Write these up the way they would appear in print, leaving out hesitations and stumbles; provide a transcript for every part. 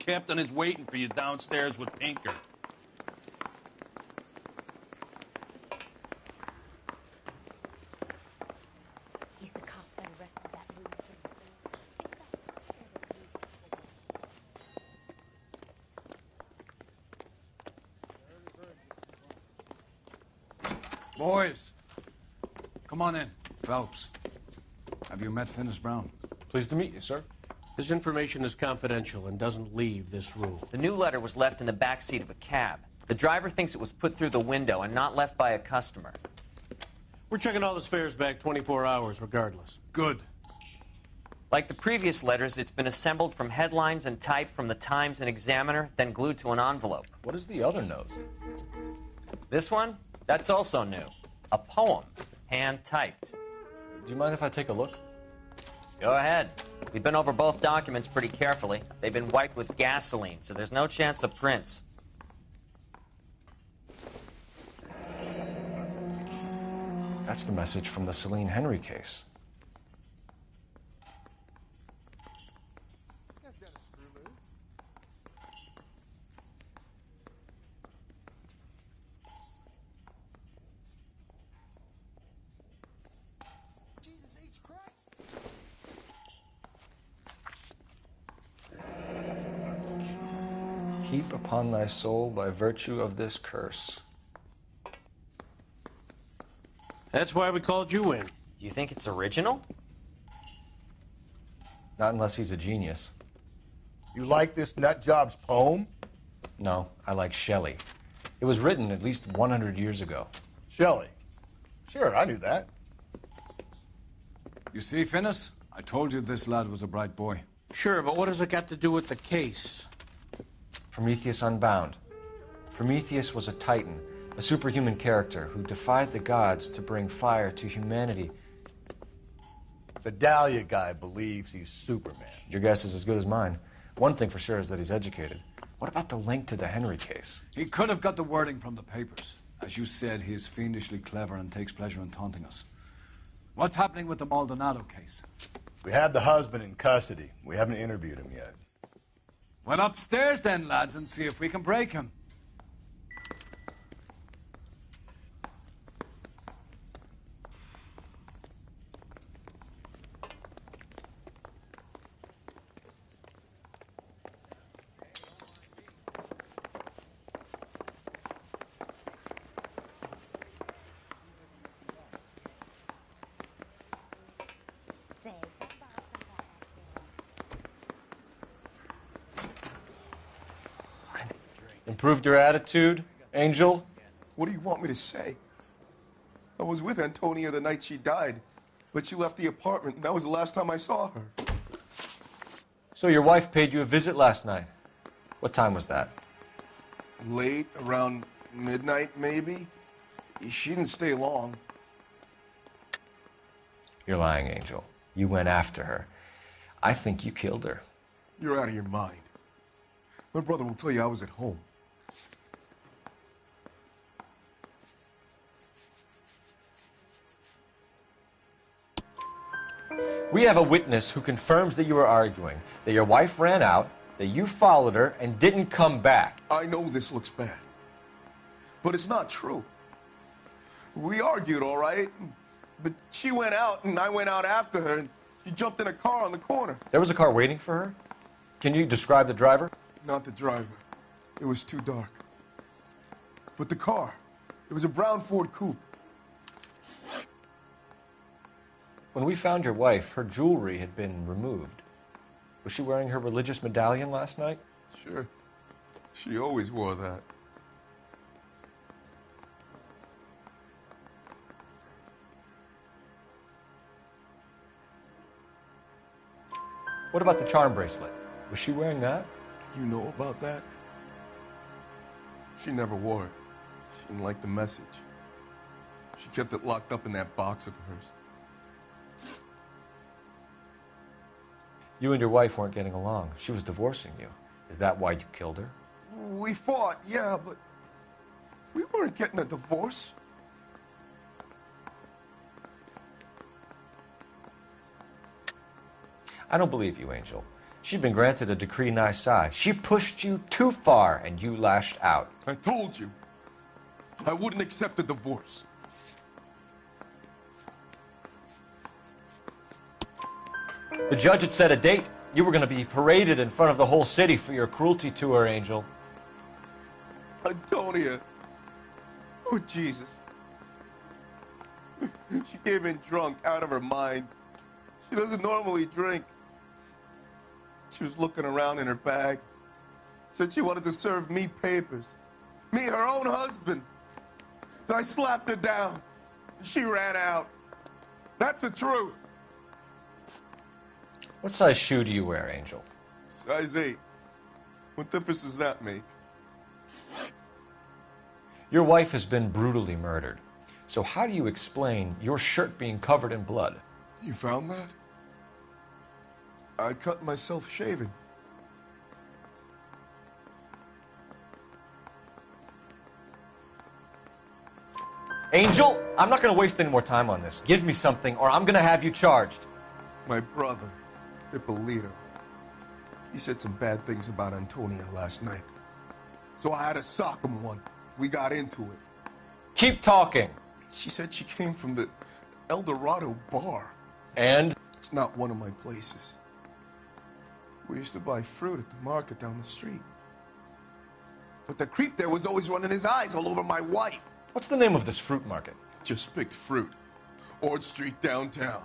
Captain is waiting for you downstairs with Pinker. He's the cop that arrested that lunatic. It's about time. Boys, come on in. Phelps, have you met Finis Brown? Pleased to meet you, sir. This information is confidential and doesn't leave this room. The new letter was left in the back seat of a cab. The driver thinks it was put through the window and not left by a customer. We're checking all the fares back 24 hours regardless. Good. Like the previous letters, it's been assembled from headlines and typed from the Times and Examiner, then glued to an envelope. What is the other note? This one? That's also new. A poem, hand-typed. Do you mind if I take a look? Go ahead. We've been over both documents pretty carefully. They've been wiped with gasoline, so there's no chance of prints. That's the message from the Celine Henry case. Heap upon thy soul by virtue of this curse. That's why we called you in. Do you think it's original? Not unless he's a genius. You like this nutjob's poem? No, I like Shelley. It was written at least 100 years ago. Shelley. Sure, I knew that. You see, Finis? I told you this lad was a bright boy. Sure, but what has it got to do with the case? Prometheus Unbound. Prometheus was a titan, a superhuman character who defied the gods to bring fire to humanity. The Dahlia guy believes he's Superman. Your guess is as good as mine. One thing for sure is that he's educated. What about the link to the Henry case? He could have got the wording from the papers. As you said, he is fiendishly clever and takes pleasure in taunting us. What's happening with the Maldonado case? We have the husband in custody. We haven't interviewed him yet. Well, upstairs then, lads, and see if we can break him. Improved your attitude, Angel? What do you want me to say? I was with Antonia the night she died, but she left the apartment, and that was the last time I saw her. So your wife paid you a visit last night. What time was that? Late, around midnight, maybe? She didn't stay long. You're lying, Angel. You went after her. I think you killed her. You're out of your mind. My brother will tell you I was at home. We have a witness who confirms that you were arguing, that your wife ran out, that you followed her, and didn't come back. I know this looks bad, but it's not true. We argued, all right, but she went out, and I went out after her, and she jumped in a car on the corner. There was a car waiting for her? Can you describe the driver? Not the driver. It was too dark. But the car, it was a brown Ford coupe. When we found your wife, her jewelry had been removed. Was she wearing her religious medallion last night? Sure. She always wore that. What about the charm bracelet? Was she wearing that? You know about that? She never wore it. She didn't like the message. She kept it locked up in that box of hers. You and your wife weren't getting along. She was divorcing you. Is that why you killed her? We fought, yeah, but we weren't getting a divorce. I don't believe you, Angel. She'd been granted a decree nisi. She pushed you too far, and you lashed out. I told you, I wouldn't accept a divorce. The judge had set a date. You were going to be paraded in front of the whole city for your cruelty to her, Angel. Antonia. Oh, Jesus. She came in drunk, out of her mind. She doesn't normally drink. She was looking around in her bag. Said she wanted to serve me papers. Me, her own husband. So I slapped her down. She ran out. That's the truth. What size shoe do you wear, Angel? Size 8. What difference does that make? Your wife has been brutally murdered. So how do you explain your shirt being covered in blood? You found that? I cut myself shaving. Angel, I'm not going to waste any more time on this. Give me something, or I'm going to have you charged. My brother, Ippolito, he said some bad things about Antonia last night. So I had to sock him one. We got into it. Keep talking. She said she came from the El Dorado bar. And? It's not one of my places. We used to buy fruit at the market down the street. But the creep there was always running his eyes all over my wife. What's the name of this fruit market? Just picked fruit. Ord Street downtown.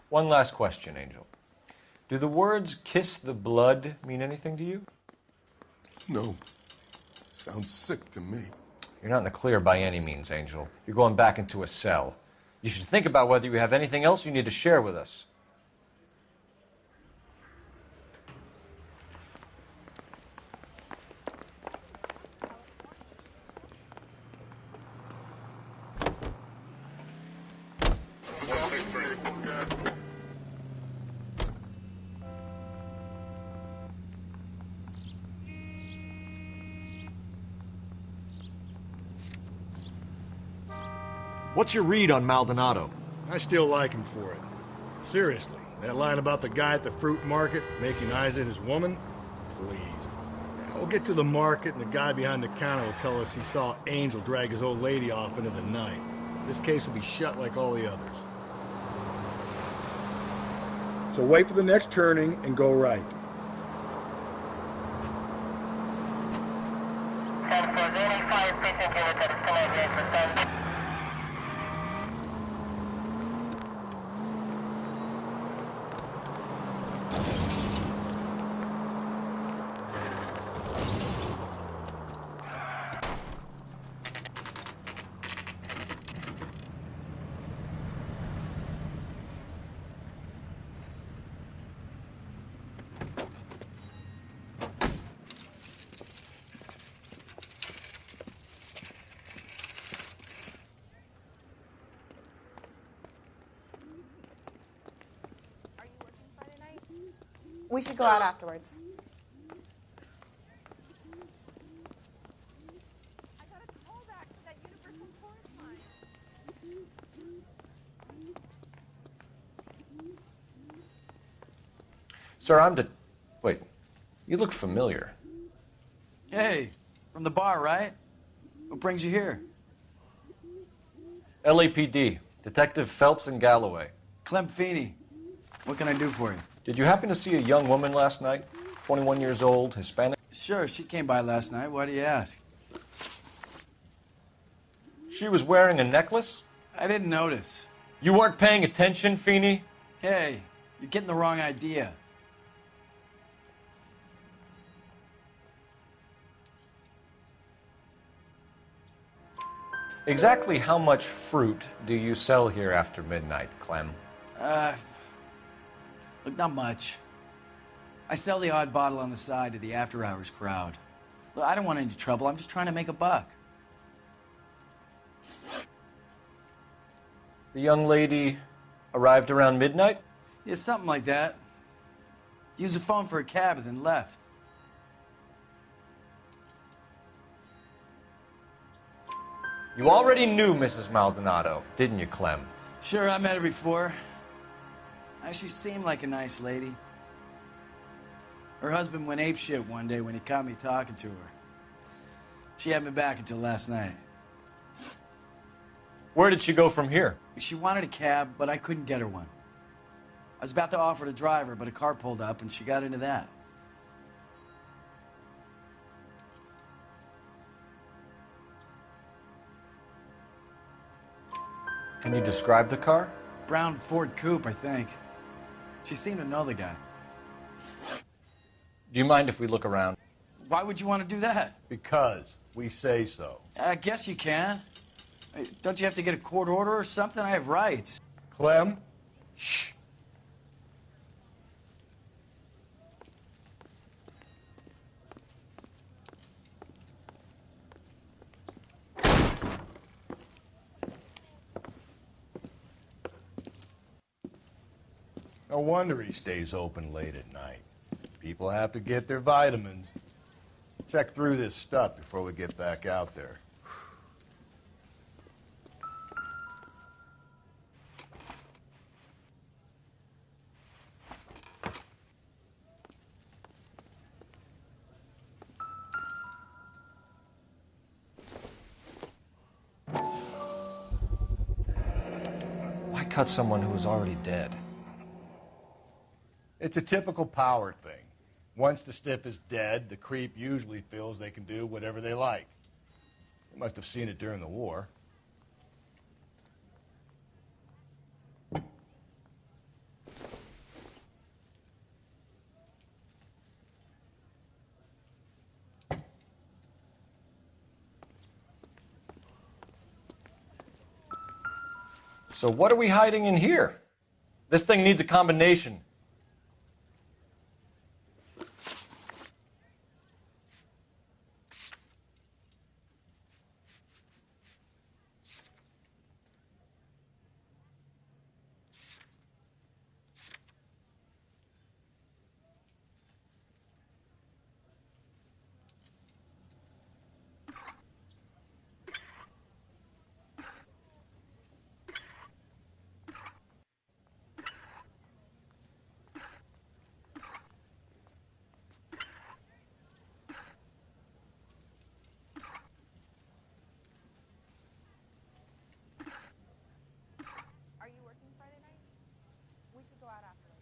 One last question, Angel. Do the words kiss the blood mean anything to you? No. Sounds sick to me. You're not in the clear by any means, Angel. You're going back into a cell. You should think about whether you have anything else you need to share with us. What's your read on Maldonado? I still like him for it. Seriously, that line about the guy at the fruit market making eyes at his woman? Please. We'll get to the market and the guy behind the counter will tell us he saw Angel drag his old lady off into the night. This case will be shut like all the others. So wait for the next turning and go right. We should go out afterwards. I got a call back to that universal chorus line. Sir, Wait, you look familiar. Hey, from the bar, right? What brings you here? LAPD, Detective Phelps and Galloway. Clem Feeney. What can I do for you? Did you happen to see a young woman last night? 21 years old, Hispanic? Sure, she came by last night. Why do you ask? She was wearing a necklace? I didn't notice. You weren't paying attention, Feeney? Hey, you're getting the wrong idea. Exactly how much fruit do you sell here after midnight, Clem? Look, not much. I sell the odd bottle on the side to the after-hours crowd. Look, I don't want any trouble. I'm just trying to make a buck. The young lady arrived around midnight? Yeah, something like that. Used the phone for a cab and then left. You already knew Mrs. Maldonado, didn't you, Clem? Sure, I met her before. She seemed like a nice lady. Her husband went apeshit one day when he caught me talking to her. She had me back until last night. Where did she go from here? She wanted a cab, but I couldn't get her one. I was about to offer to drive her, but a car pulled up and she got into that. Can you describe the car? Brown Ford Coupe, I think. She seemed to know the guy. Do you mind if we look around? Why would you want to do that? Because we say so. I guess you can. Don't you have to get a court order or something? I have rights. Clem? Shh. No wonder he stays open late at night. People have to get their vitamins. Check through this stuff before we get back out there. Why cut someone who was already dead? It's a typical power thing. Once the stiff is dead, the creep usually feels they can do whatever they like. They must have seen it during the war. So what are we hiding in here? This thing needs a combination. Are you working Friday night? We should go out afterwards.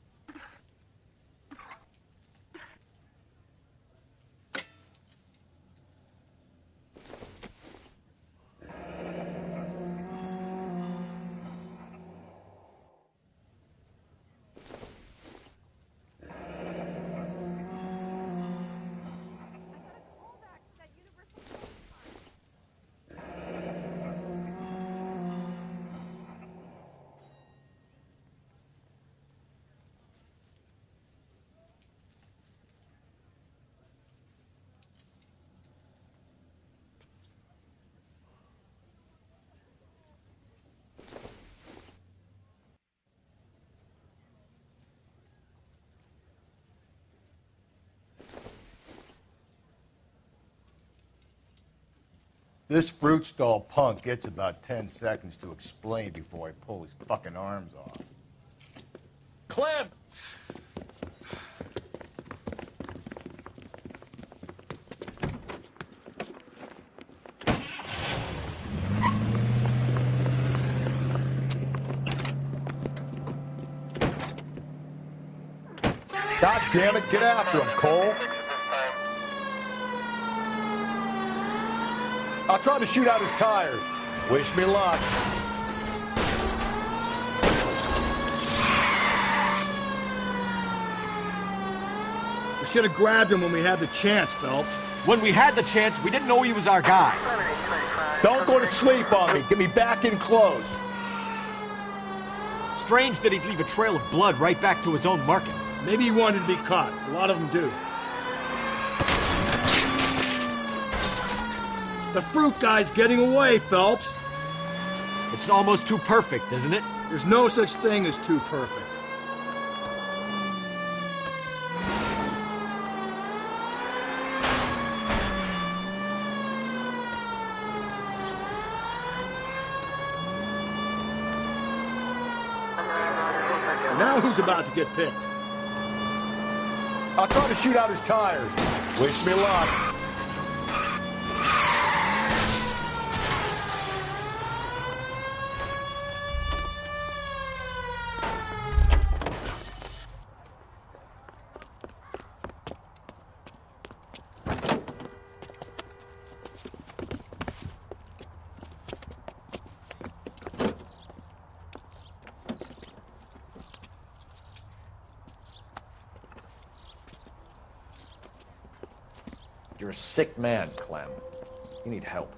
This fruit stall punk gets about 10 seconds to explain before I pull his fucking arms off. Clem! God damn it, get after him, Cole. I'll try to shoot out his tires. Wish me luck. We should have grabbed him when we had the chance, Phelps. When we had the chance, we didn't know he was our guy. Don't go to sleep on me. Get me back in close. Strange that he'd leave a trail of blood right back to his own market. Maybe he wanted to be caught. A lot of them do. The fruit guy's getting away, Phelps. It's almost too perfect, isn't it? There's no such thing as too perfect. Now who's about to get picked? I'll try to shoot out his tires. Wish me luck. You're a sick man, Clem. You need help.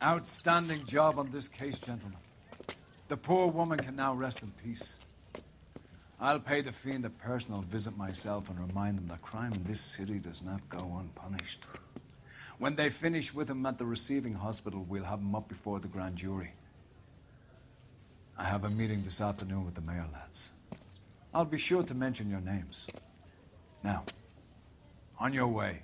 Outstanding job on this case, gentlemen. The poor woman can now rest in peace. I'll pay the fiend a personal visit myself and remind him that crime in this city does not go unpunished. When they finish with him at the receiving hospital, we'll have him up before the grand jury. I have a meeting this afternoon with the mayor, lads. I'll be sure to mention your names. Now, on your way.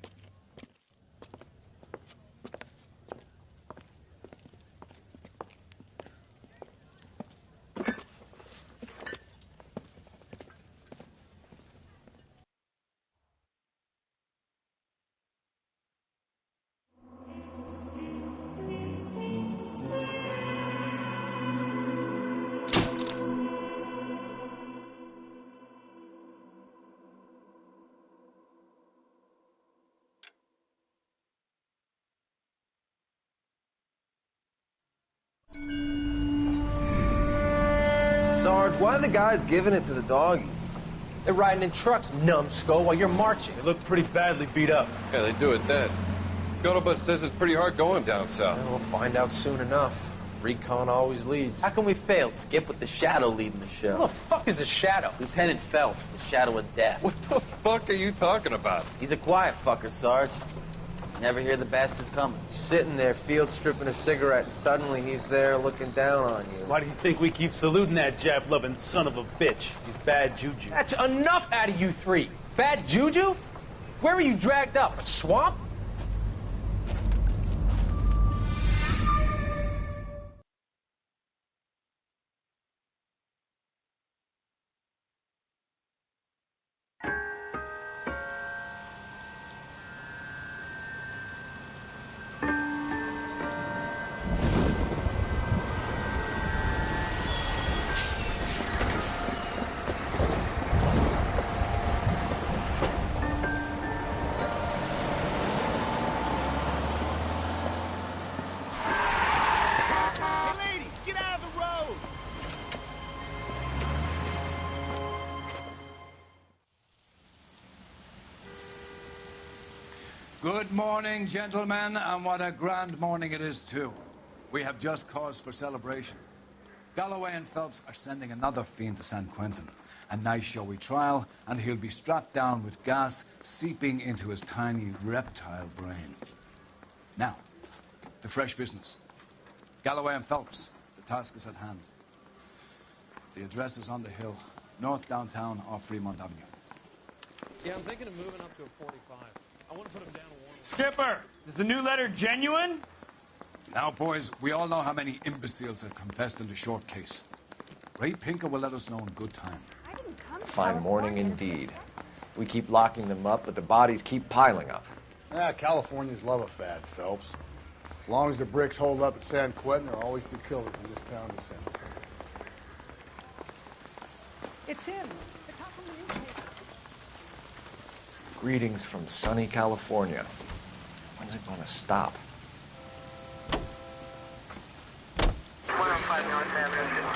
Sarge, why are the guys giving it to the doggies? They're riding in trucks, numbskull, while you're marching. They look pretty badly beat up. Yeah, they do it then. Scuttlebutt says it's pretty hard going down south. Yeah, we'll find out soon enough. Recon always leads. How can we fail, Skip, with the Shadow leading the show? Who the fuck is the Shadow? Lieutenant Phelps, the Shadow of Death. What the fuck are you talking about? He's a quiet fucker, Sarge. Never hear the bastard coming. You're sitting there, field stripping a cigarette, and suddenly he's there looking down on you. Why do you think we keep saluting that Jap-loving son of a bitch? He's bad juju. That's enough out of you three. Bad juju? Where were you dragged up? A swamp? Good morning, gentlemen, and what a grand morning it is, too. We have just cause for celebration. Galloway and Phelps are sending another fiend to San Quentin. A nice showy trial, and he'll be strapped down with gas seeping into his tiny reptile brain. Now, to fresh business. Galloway and Phelps, the task is at hand. The address is on the hill, north downtown off Fremont Avenue. Yeah, I'm thinking of moving up to a 45. I want to put him down a warm. Skipper, is the new letter genuine? Now, boys, we all know how many imbeciles have confessed in the short case. Ray Pinker will let us know in good time. Fine morning indeed. We keep locking them up, but the bodies keep piling up. Californians love a fad, Phelps. As long as the bricks hold up at San Quentin, there'll always be killers in this town to send. It's him. The cop from the newspaper. Greetings from sunny California. When's it gonna stop? 105 North Avenue, 52.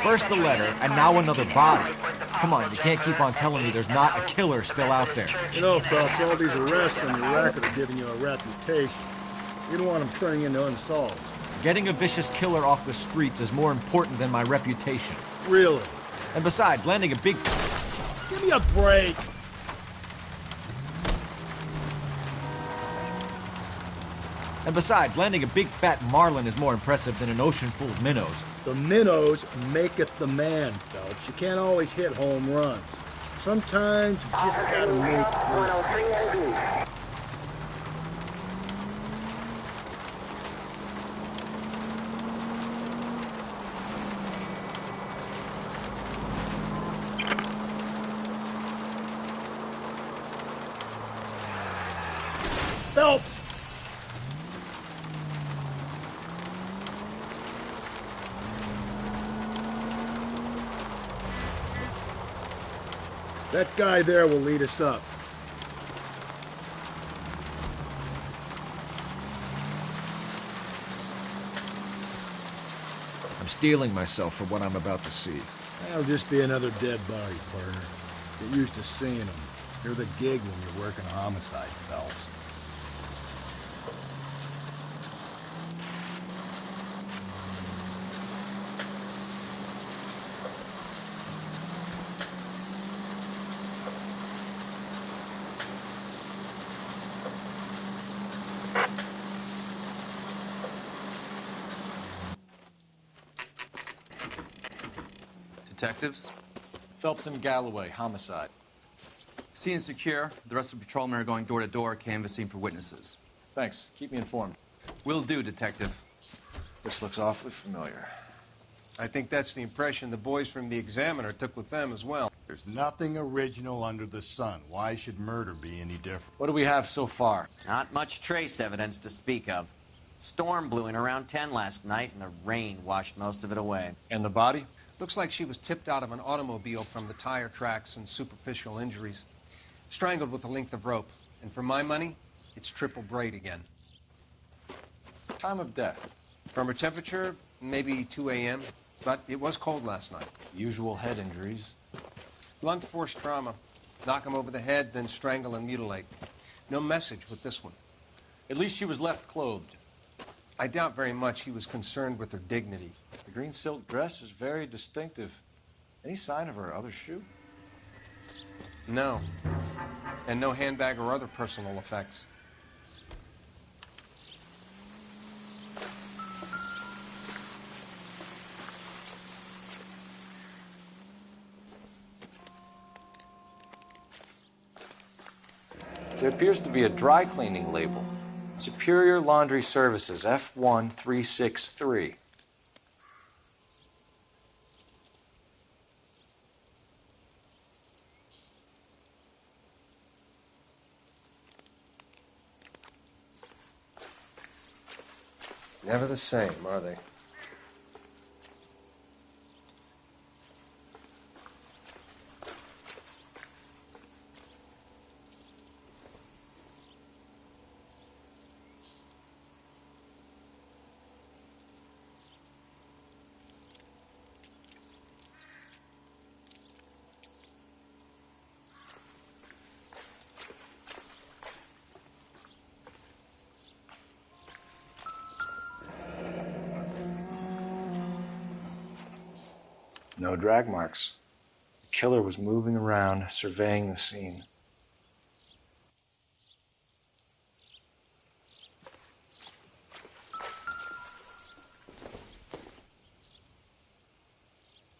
First the letter, and now another body. Come on, you can't keep on telling me there's not a killer still out there. You know, Phelps, all these arrests on your record are giving you a reputation. You don't want them turning into unsolved. Getting a vicious killer off the streets is more important than my reputation. Really? And besides, landing a big... Give me a break. And besides, landing a big fat marlin is more impressive than an ocean full of minnows. The minnows maketh the man, Phelps. You can't always hit home runs. Sometimes you just gotta make good. Phelps! That guy there will lead us up. I'm steeling myself for what I'm about to see. That'll just be another dead body, partner. Get used to seeing them. You're the gig when you're working homicide, Phelps. Detectives? Phelps and Galloway, homicide. Scene is secure. The rest of the patrolmen are going door to door, canvassing for witnesses. Thanks. Keep me informed. Will do, Detective. This looks awfully familiar. I think that's the impression the boys from the Examiner took with them as well. There's nothing original under the sun. Why should murder be any different? What do we have so far? Not much trace evidence to speak of. Storm blew in around 10 last night, and the rain washed most of it away. And the body? Looks like she was tipped out of an automobile from the tire tracks and superficial injuries. Strangled with a length of rope. And for my money, it's triple braid again. Time of death? From her temperature, maybe 2 a.m., but it was cold last night. Usual head injuries? Blunt force trauma. Knock him over the head, then strangle and mutilate. No message with this one. At least she was left clothed. I doubt very much he was concerned with her dignity. The green silk dress is very distinctive. Any sign of her other shoe? No. And no handbag or other personal effects. There appears to be a dry cleaning label. Superior Laundry Services, F1363. Never the same, are they? No drag marks. The killer was moving around, surveying the scene.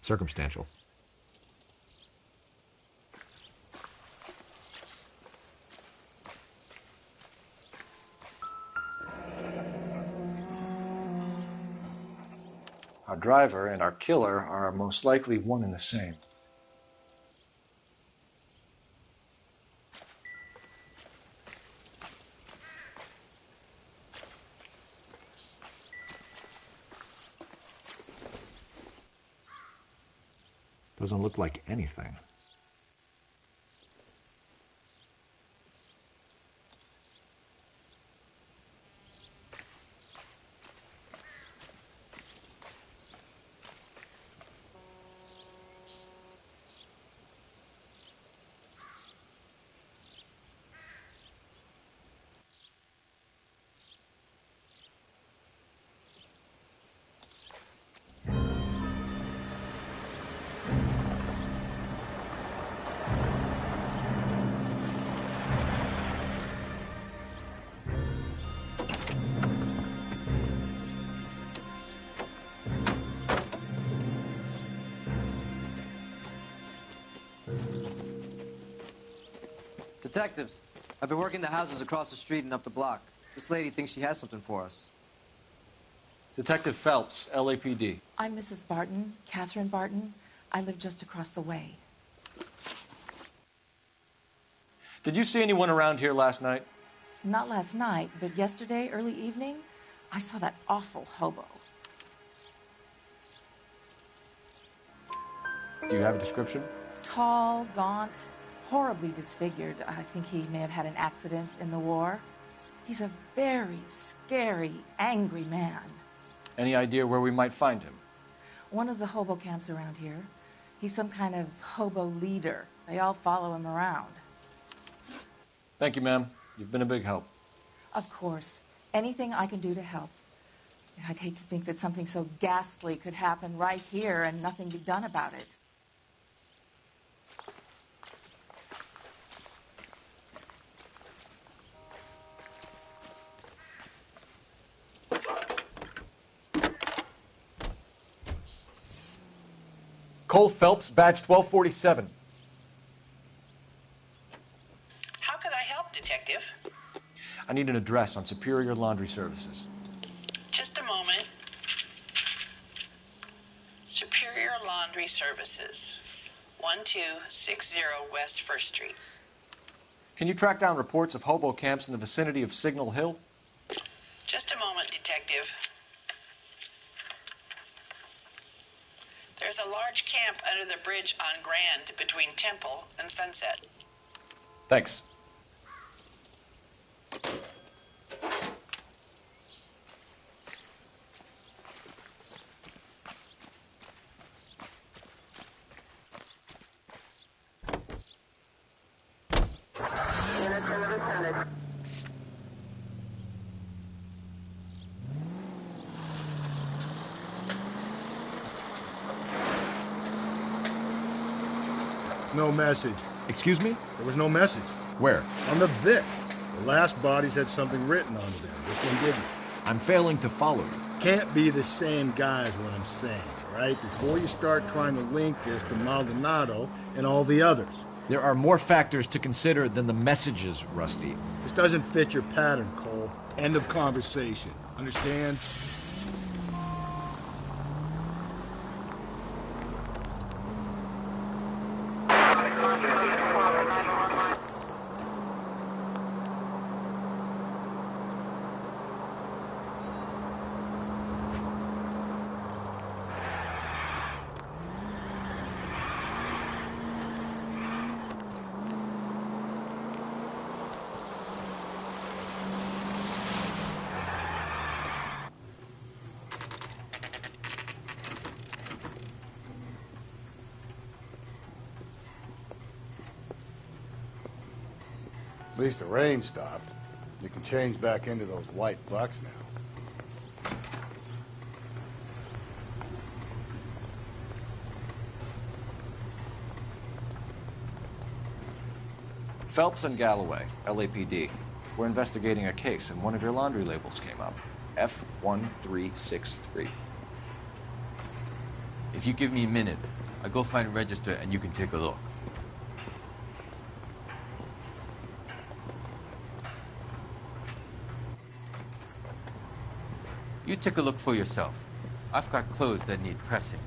Circumstantial. Our driver and our killer are most likely one and the same. Doesn't look like anything. Detectives, I've been working the houses across the street and up the block. This lady thinks she has something for us. Detective Phelps, LAPD. I'm Mrs. Barton, Catherine Barton. I live just across the way. Did you see anyone around here last night? Not last night, but yesterday, early evening, I saw that awful hobo. Do you have a description? Tall, gaunt, horribly disfigured. I think he may have had an accident in the war. He's a very scary, angry man. Any idea where we might find him? One of the hobo camps around here. He's some kind of hobo leader. They all follow him around. Thank you, ma'am. You've been a big help. Of course. Anything I can do to help. I'd hate to think that something so ghastly could happen right here and nothing be done about it. Cole Phelps, badge 1247. How could I help, Detective? I need an address on Superior Laundry Services. Just a moment. Superior Laundry Services, 1260 West 1st Street. Can you track down reports of hobo camps in the vicinity of Signal Hill? Just a moment, Detective. There's a large camp under the bridge on Grand between Temple and Sunset. Thanks. No message. Excuse me? There was no message. Where? On the Vic. The last bodies had something written onto them. This one didn't. I'm failing to follow you. Can't be the same guy is what I'm saying, right? Before you start trying to link this to Maldonado and all the others. There are more factors to consider than the messages, Rusty. This doesn't fit your pattern, Cole. End of conversation. Understand? At least the rain stopped. You can change back into those white bucks now. Phelps and Galloway, LAPD. We're investigating a case, and one of your laundry labels came up. F1363. If you give me a minute, I'll go find a register and you can take a look. You take a look for yourself. I've got clothes that need pressing.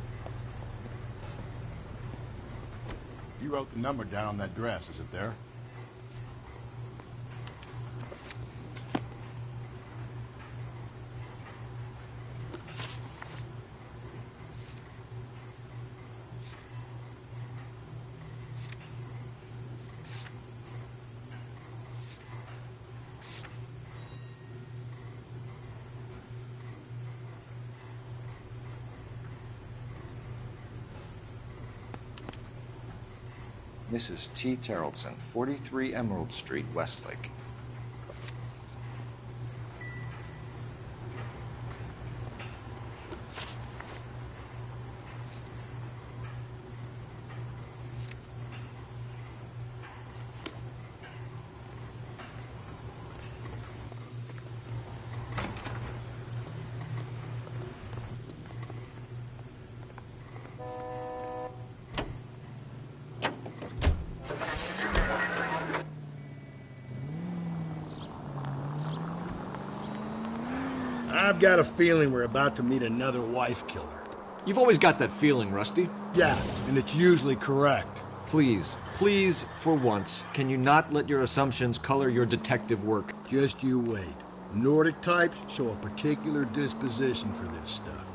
You wrote the number down on that dress, is it there? Mrs. T. Terrellson, 43 Emerald Street, Westlake. I've got a feeling we're about to meet another wife killer. You've always got that feeling, Rusty. Yeah, and it's usually correct. Please, please, for once, can you not let your assumptions color your detective work? Just you wait. Nordic types show a particular disposition for this stuff.